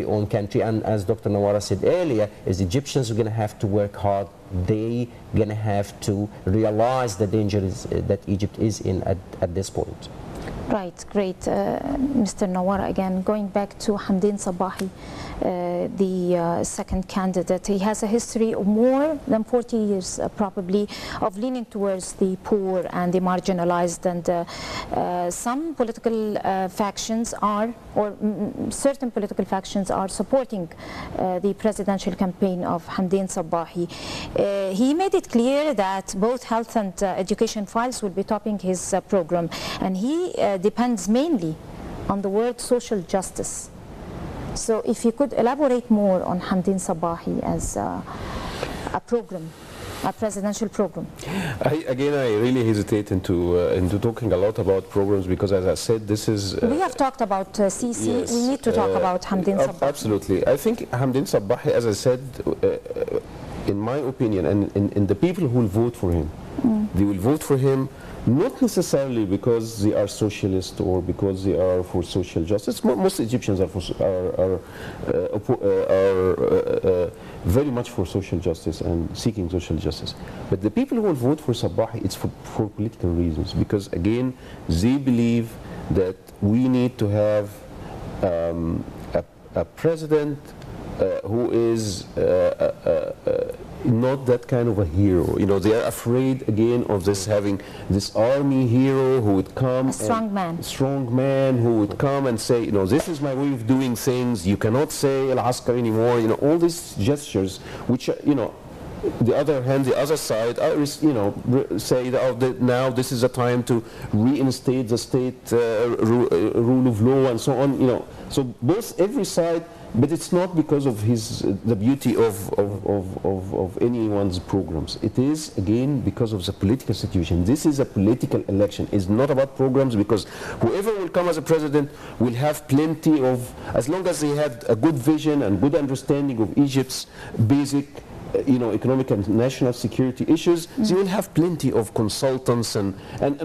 own country, and as Dr. Nawara said earlier, is Egyptians are going to have to work hard. They going to have to realize the dangers that Egypt is in at this point. Right, great. Mr. Nawara, again, going back to Hamdin Sabahi, the second candidate, he has a history of more than 40 years probably of leaning towards the poor and the marginalized, and some political factions are, or certain political factions are supporting the presidential campaign of Hamdin Sabahi. He made it clear that both health and education files will be topping his program, and he depends mainly on the word social justice. So if you could elaborate more on Hamdin Sabahi as a program, a presidential program. I really hesitate into talking a lot about programs, because as I said, this is... we have talked about Sisi, yes, we need to talk about Hamdin Sabahi. Absolutely. I think Hamdin Sabahi, as I said, in my opinion, and the people who will vote for him, they will vote for him not necessarily because they are socialist or because they are for social justice. Most Egyptians are very much for social justice and seeking social justice. But the people who will vote for Sabahi, it's for political reasons, because again, they believe that we need to have a president who is not that kind of a hero. You know, they are afraid again of this, having this army hero who would come, a strong man who would come and say, you know, this is my way of doing things. You cannot say Al-Askar anymore. You know, all these gestures, which you know, the other hand, the other side, you know, say that now this is a time to reinstate the state rule of law and so on. You know, so both every side. But it's not because of the beauty of anyone's programs. It is, again, because of the political situation. This is a political election. It's not about programs, because whoever will come as a president will have plenty of, as long as they had a good vision and good understanding of Egypt's basic you know, economic and national security issues, they will have plenty of consultants. And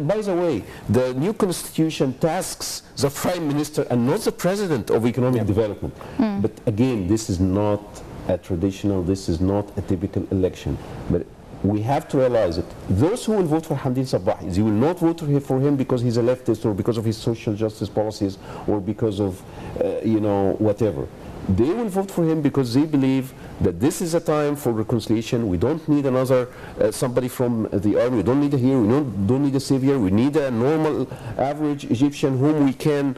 by the way, the new constitution tasks the prime minister and not the president of economic development. But again, this is not a traditional, this is not a typical election. But we have to realize that those who will vote for Hamdin Sabahi, they will not vote for him because he's a leftist or because of his social justice policies or because of, you know, whatever. They will vote for him because they believe that this is a time for reconciliation. We don't need another somebody from the army. We don't need a hero. We don't need a savior. We need a normal, average Egyptian whom we can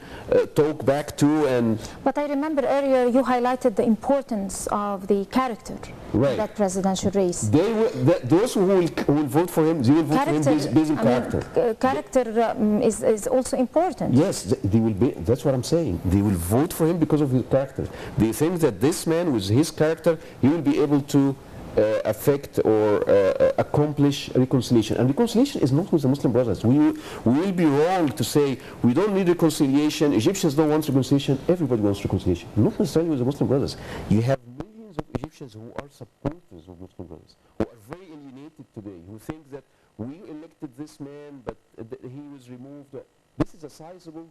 talk back to. And but I remember earlier you highlighted the importance of the character in that presidential race. Those who will vote for him, they will vote for him based on character. Character is also important. Yes, they will be. That's what I'm saying. They will vote for him because of his character. They think that this man, with his character, he will be able to affect or accomplish reconciliation. And reconciliation is not with the Muslim Brothers. We will be wrong to say we don't need reconciliation. Egyptians don't want reconciliation. Everybody wants reconciliation. Not necessarily with the Muslim Brothers. You have millions of Egyptians who are supporters of Muslim Brothers, who are very alienated today, who think that we elected this man, but he was removed. This is a sizable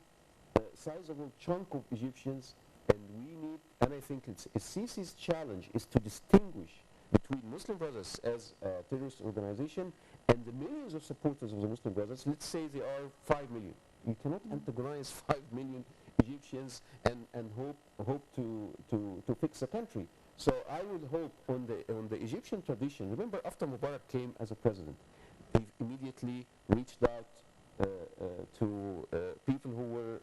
chunk of Egyptians. And we need, and I think Sisi's challenge is to distinguish between Muslim Brothers as a terrorist organization and the millions of supporters of the Muslim Brothers. Let's say there are 5 million. You cannot antagonize 5 million Egyptians and hope to fix the country. So I would hope on the Egyptian tradition. Remember, after Mubarak came as a president, he immediately reached out to people who were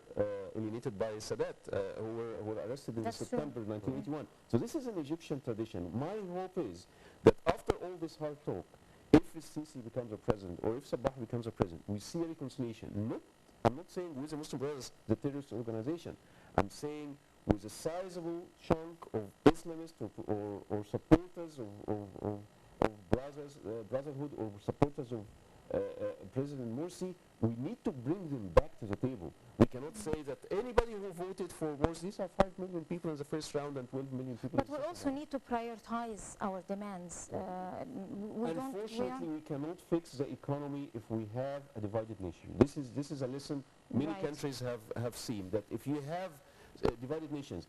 alienated by Sadat, who were arrested in September 1981. So this is an Egyptian tradition. My hope is that after all this hard talk, if Sisi becomes a president or if Sabahi becomes a president, we see a reconciliation. I'm not saying with the Muslim Brothers, the terrorist organization. I'm saying with a sizable chunk of Islamists or supporters of Brotherhood or supporters of President Morsi, we need to bring them back to the table. We cannot say that anybody who voted for Morsi, these are 5 million people in the first round and 12 million people. But we also need to prioritize our demands. Unfortunately, we cannot fix the economy if we have a divided nation. This is a lesson many countries have seen, that if you have divided nations,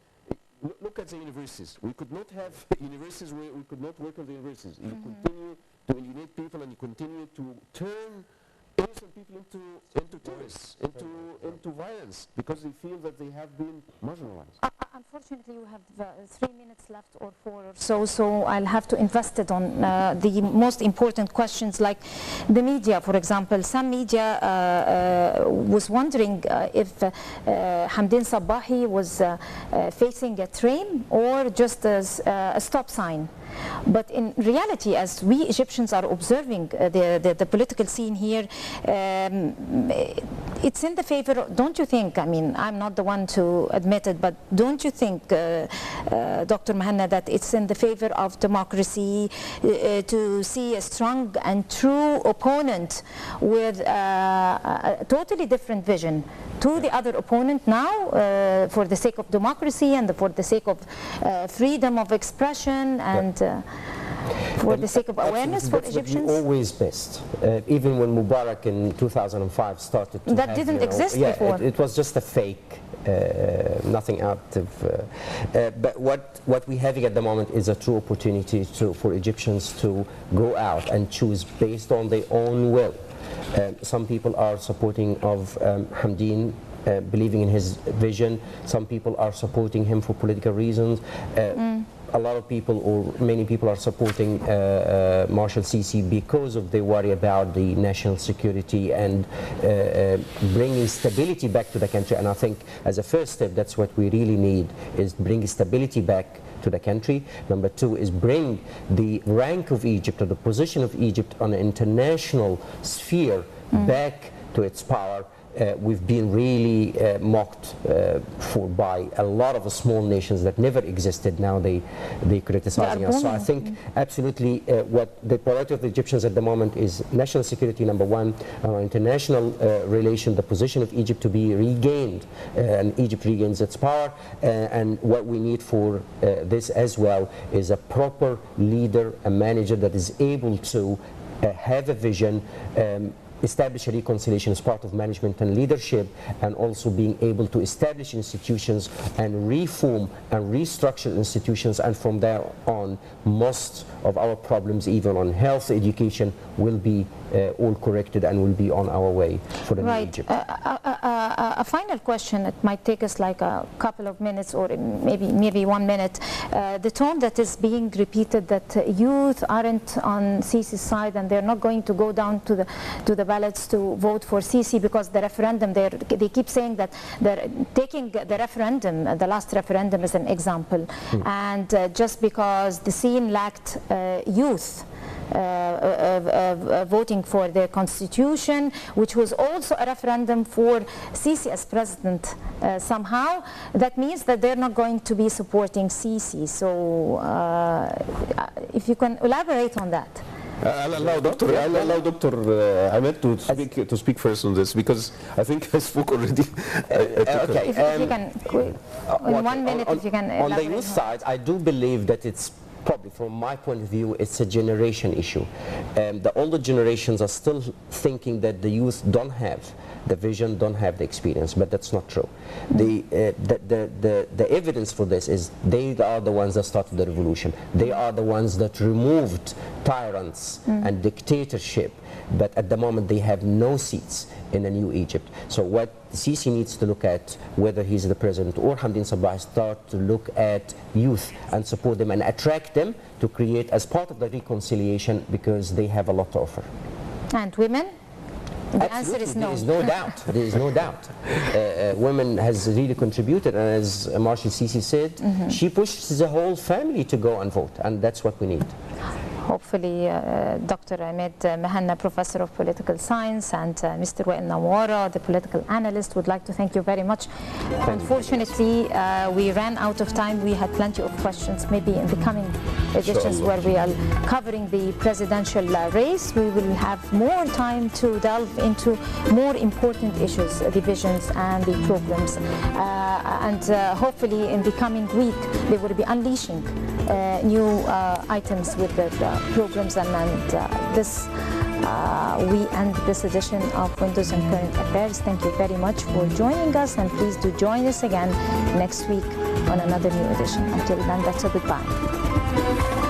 Look at the universities. We could not have universities where we could not work on the universities. You continue to alienate people, and you continue to turn innocent people into terrorists, into violence, because they feel that they have been marginalized. Unfortunately, you have 3 minutes left, or 4 or so, so I'll have to invest it on the most important questions, like the media, for example. Some media was wondering if Hamdin Sabahi was facing a train or just as a stop sign. But in reality, as we Egyptians are observing the political scene here, it's in the favor, don't you think? I mean, I'm not the one to admit it, but don't you think, Dr. Mehna, that it's in the favor of democracy to see a strong and true opponent with a totally different vision to the other opponent now, for the sake of democracy and for the sake of freedom of expression and for the sake of awareness for Egyptians? Always best. Even when Mubarak in 2005 started to that have, didn't exist yeah, before. It was just a fake, nothing active. But what we're having at the moment is a true opportunity for Egyptians to go out and choose based on their own will. Some people are supporting of Hamdin, believing in his vision. Some people are supporting him for political reasons. A lot of people, or many people, are supporting Marshal Sisi because of their worry about the national security and bringing stability back to the country. And I think as a first step, that's what we really need, is bring stability back to the country. Number two is bring the rank of Egypt, or the position of Egypt on an international sphere back to its power. We've been really mocked by a lot of small nations that never existed. Now they criticizing us. So I think absolutely what the priority of the Egyptians at the moment is national security, number one, international relation, the position of Egypt to be regained, and Egypt regains its power. And what we need for this as well is a proper leader, a manager that is able to have a vision, establish a reconciliation as part of management and leadership, and also being able to establish institutions and reform and restructure institutions. And from there on, most of our problems, even on health, education, will be all corrected and will be on our way for the new Egypt. A final question. It might take us like a couple of minutes, or maybe 1 minute. The tone that is being repeated, that youth aren't on Sisi's side and they're not going to go down to the ballots to vote for Sisi because the referendum, they keep saying that they're taking the referendum, the last referendum, as an example, and just because the scene lacked youth voting for their constitution, which was also a referendum for Sisi as president, somehow that means that they're not going to be supporting Sisi. So if you can elaborate on that. I'll allow Dr. Emad to speak first on this, because I think I spoke already. Okay. If you can, in 1 minute, if you can elaborate. On the youth side, I do believe that it's probably, from my point of view, it's a generation issue. The older generations are still thinking that the youth don't have the vision, don't have the experience, but that's not true. The evidence for this is they are the ones that started the revolution. They are the ones that removed tyrants and dictatorship, but at the moment they have no seats in a new Egypt. So what Sisi needs to look at, whether he's the president or Hamdin Sabahi, start to look at youth and support them and attract them to create as part of the reconciliation, because they have a lot to offer. And women? The answer is no. There is no doubt. There is no doubt. Women has really contributed, and as Marshal Sisi said, she pushes the whole family to go and vote, and that's what we need. Hopefully, Dr. Emad Mehna, Professor of Political Science, and Mr. Wael Nawara, the political analyst, would like to thank you very much. Unfortunately, we ran out of time. We had plenty of questions. Maybe in the coming editions where we are covering the presidential race, we will have more time to delve into more important issues, the visions and the programs. And hopefully in the coming week, they will be unleashing new items with the programs, and this we end this edition of Windows and Current Affairs. Thank you very much for joining us, and please do join us again next week. on another new edition. Until then, that's a goodbye.